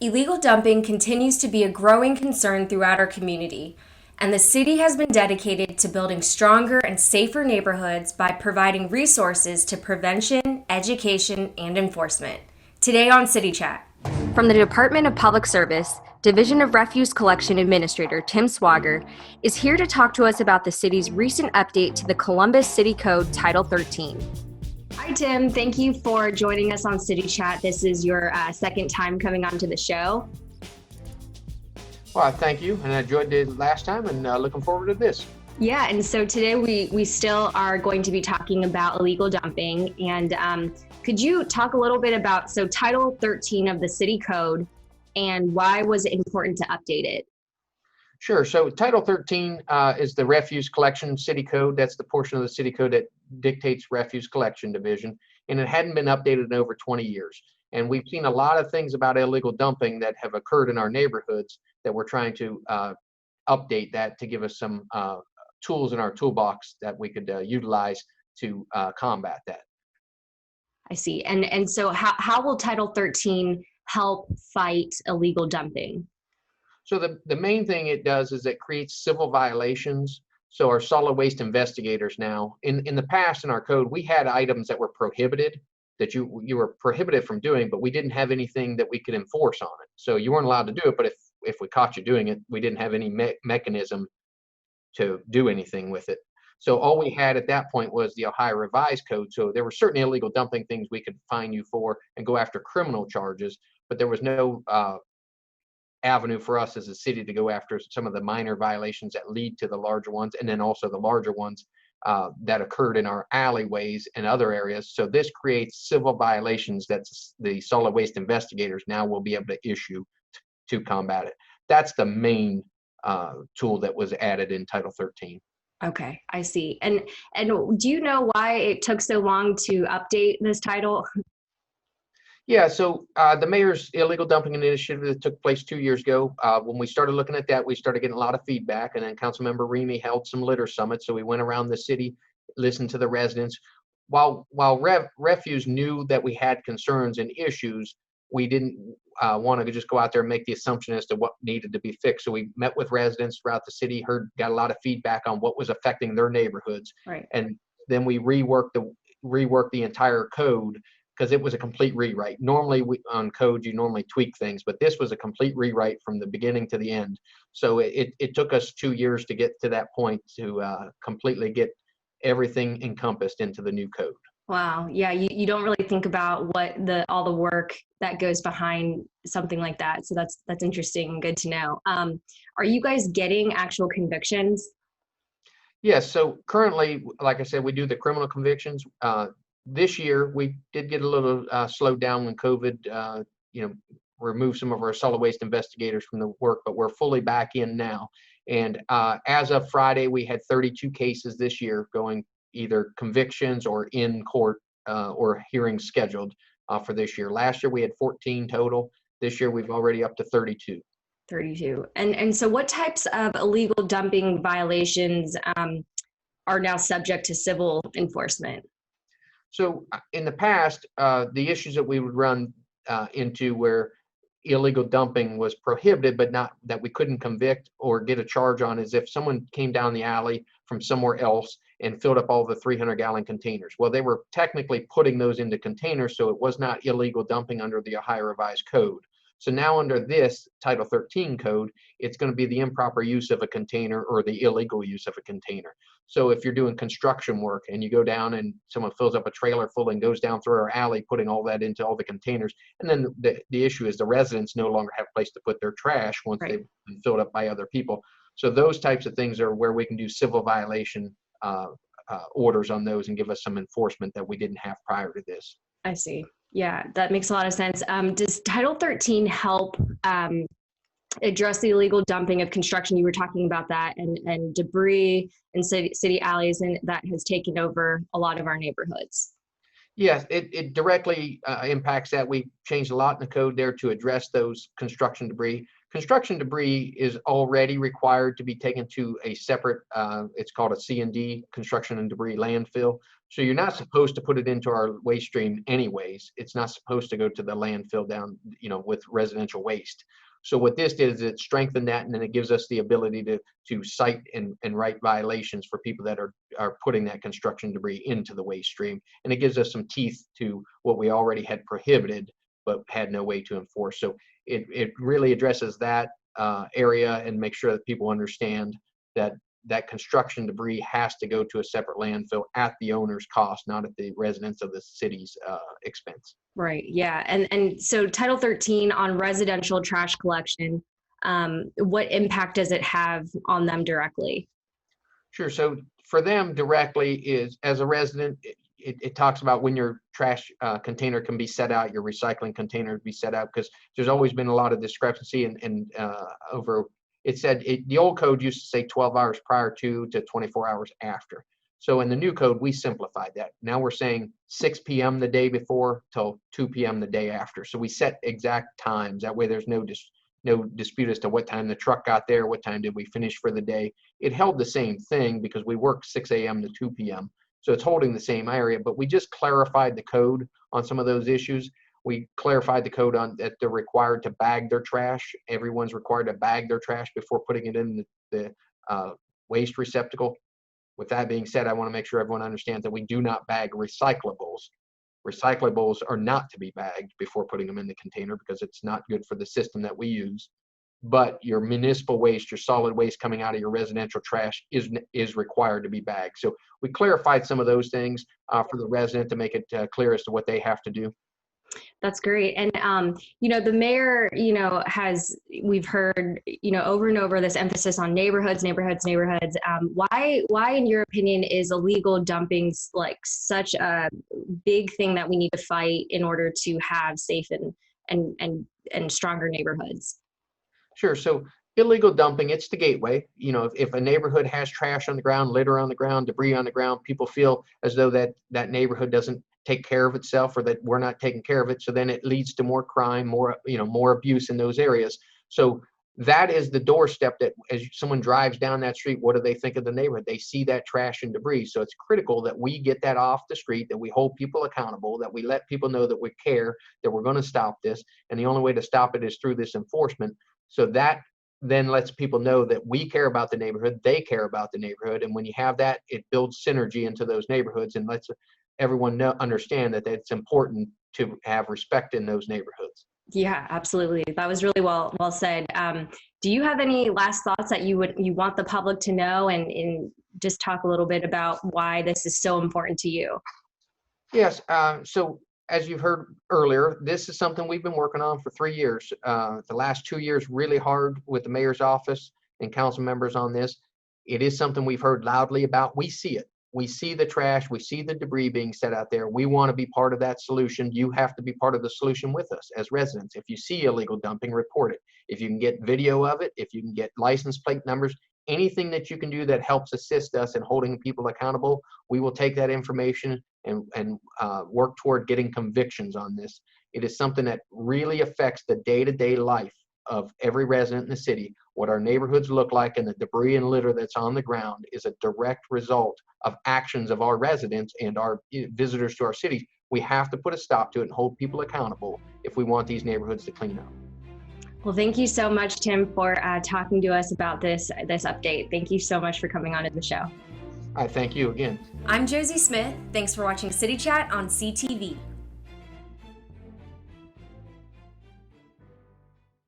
Illegal dumping continues to be a growing concern throughout our community, and the city has been dedicated to building stronger and safer neighborhoods by providing resources to prevention, education, and enforcement. Today on City Chat. From the Department of Public Service, Division of Refuse Collection Administrator Tim Swauger is here to talk to us about the city's recent update to the Columbus City Code Title 13. Hi, Tim. Thank you for joining us on City Chat. This is your second time coming onto the show. Well, thank you, and I enjoyed it last time, and looking forward to this. Yeah, and so today we still are going to be talking about illegal dumping. And could you talk a little bit about Title 13 of the City Code and why was it important to update it? Sure. So Title 13 is the Refuse Collection City Code. That's the portion of the City Code that dictates refuse collection division, and it hadn't been updated in over 20 years. And we've seen a lot of things about illegal dumping that have occurred in our neighborhoods that we're trying to update that to give us some tools in our toolbox that we could utilize to combat that. I see. And so how will Title 13 help fight illegal dumping? So the main thing it does is it creates civil violations. So our solid waste investigators now, in the past in our code, we had items that were prohibited, that you were prohibited from doing, but we didn't have anything that we could enforce on it. So you weren't allowed to do it, but if we caught you doing it, we didn't have any mechanism to do anything with it. So all we had at that point was the Ohio Revised Code. So there were certain illegal dumping things we could fine you for and go after criminal charges, but there was no avenue for us as a city to go after some of the minor violations that lead to the larger ones, and then also the larger ones that occurred in our alleyways and other areas. So this creates civil violations that the solid waste investigators now will be able to issue to combat it. That's the main tool that was added in Title 13. Okay, I see. And do you know why it took so long to update this title? Yeah, so the mayor's illegal dumping initiative that took place 2 years ago, when we started looking at that, we started getting a lot of feedback, and then Councilmember Remy held some litter summits. So we went around the city, listened to the residents. While Refuse knew that we had concerns and issues, we didn't want to just go out there and make the assumption as to what needed to be fixed. So we met with residents throughout the city, got a lot of feedback on what was affecting their neighborhoods, Right. and then we reworked the entire code, because it was a complete rewrite. Normally on code, you normally tweak things, but this was a complete rewrite from the beginning to the end. So it took us 2 years to get to that point to completely get everything encompassed into the new code. Wow. Yeah, you don't really think about all the work that goes behind something like that. So that's interesting and good to know. Are you guys getting actual convictions? Yes. So currently, like I said, we do the criminal convictions. This year, we did get a little slowed down when COVID, removed some of our solid waste investigators from the work, but we're fully back in now. And as of Friday, we had 32 cases this year going either convictions or in court or hearings scheduled for this year. Last year, we had 14 total. This year, we've already up to 32. 32. And so what types of illegal dumping violations are now subject to civil enforcement? So in the past, the issues that we would run into where illegal dumping was prohibited, but not that we couldn't convict or get a charge on, is if someone came down the alley from somewhere else and filled up all the 300-gallon containers. Well, they were technically putting those into containers, so it was not illegal dumping under the Ohio Revised Code. So now under this Title 13 code, it's going to be the improper use of a container or the illegal use of a container. So if you're doing construction work and you go down and someone fills up a trailer full and goes down through our alley, putting all that into all the containers, and then the issue is the residents no longer have a place to put their trash once Right. they've been filled up by other people. So those types of things are where we can do civil violation orders on those and give us some enforcement that we didn't have prior to this. I see. Yeah, that makes a lot of sense. Does Title 13 help address the illegal dumping of construction? You were talking about that, and debris in city alleys, and that has taken over a lot of our neighborhoods. Yes, it directly impacts that. We changed a lot in the code there to address those construction debris. Construction debris is already required to be taken to a separate, it's called a C&D, construction and debris landfill. So you're not supposed to put it into our waste stream anyways. It's not supposed to go to the landfill down, with residential waste. So what this did is it strengthened that, and then it gives us the ability to cite and write violations for people that are putting that construction debris into the waste stream. And it gives us some teeth to what we already had prohibited, but had no way to enforce. So it really addresses that area and makes sure that people understand that construction debris has to go to a separate landfill at the owner's cost, not at the residents of the city's expense. Right. Yeah. And so Title 13 on residential trash collection, what impact does it have on them directly? Sure. So for them directly is, as a resident, it talks about when your trash container can be set out, your recycling container be set out, because there's always been a lot of discrepancy and over. It said the old code used to say 12 hours prior to 24 hours after. So in the new code, we simplified that. Now we're saying 6 p.m. the day before till 2 p.m. the day after. So we set exact times. That way there's no dispute as to what time the truck got there, what time did we finish for the day. It held the same thing because we worked 6 a.m. to 2 p.m. So it's holding the same area, but we just clarified the code on some of those issues. We clarified the code on that they're required to bag their trash. Everyone's required to bag their trash before putting it in the waste receptacle. With that being said, I want to make sure everyone understands that we do not bag recyclables. Recyclables are not to be bagged before putting them in the container because it's not good for the system that we use. But your municipal waste, your solid waste coming out of your residential trash is required to be bagged. So we clarified some of those things for the resident to make it clear as to what they have to do. That's great. And, the mayor, we've heard, over and over this emphasis on neighborhoods. Why, in your opinion, is illegal dumping like such a big thing that we need to fight in order to have safe and stronger neighborhoods? Sure. So illegal dumping, it's the gateway. If a neighborhood has trash on the ground, litter on the ground, debris on the ground, people feel as though that neighborhood doesn't take care of itself, or that we're not taking care of it. So then it leads to more crime, more abuse in those areas. So that is the doorstep that as someone drives down that street, what do they think of the neighborhood? They see that trash and debris. So it's critical that we get that off the street, that we hold people accountable, that we let people know that we care, that we're going to stop this. And the only way to stop it is through this enforcement. So that then lets people know that we care about the neighborhood, they care about the neighborhood. And when you have that, it builds synergy into those neighborhoods and lets everyone understand that it's important to have respect in those neighborhoods. Yeah, absolutely. That was really well said. Do you have any last thoughts that you want the public to know, and just talk a little bit about why this is so important to you? Yes. So as you've heard earlier, this is something we've been working on for 3 years. The last 2 years really hard with the mayor's office and council members on this. It is something we've heard loudly about. We see it. We see the trash, we see the debris being set out there. We want to be part of that solution. You have to be part of the solution with us as residents. If you see illegal dumping, report it. If you can get video of it, if you can get license plate numbers, anything that you can do that helps assist us in holding people accountable, we will take that information and work toward getting convictions on this. It is something that really affects the day-to-day life of every resident in the city. What our neighborhoods look like and the debris and litter that's on the ground is a direct result of actions of our residents and our visitors to our cities. We have to put a stop to it and hold people accountable if we want these neighborhoods to clean up. Well, thank you so much, Tim, for talking to us about this update. Thank you so much for coming on to the show. I thank you again. I'm Josie Smith. Thanks for watching City Chat on CTV.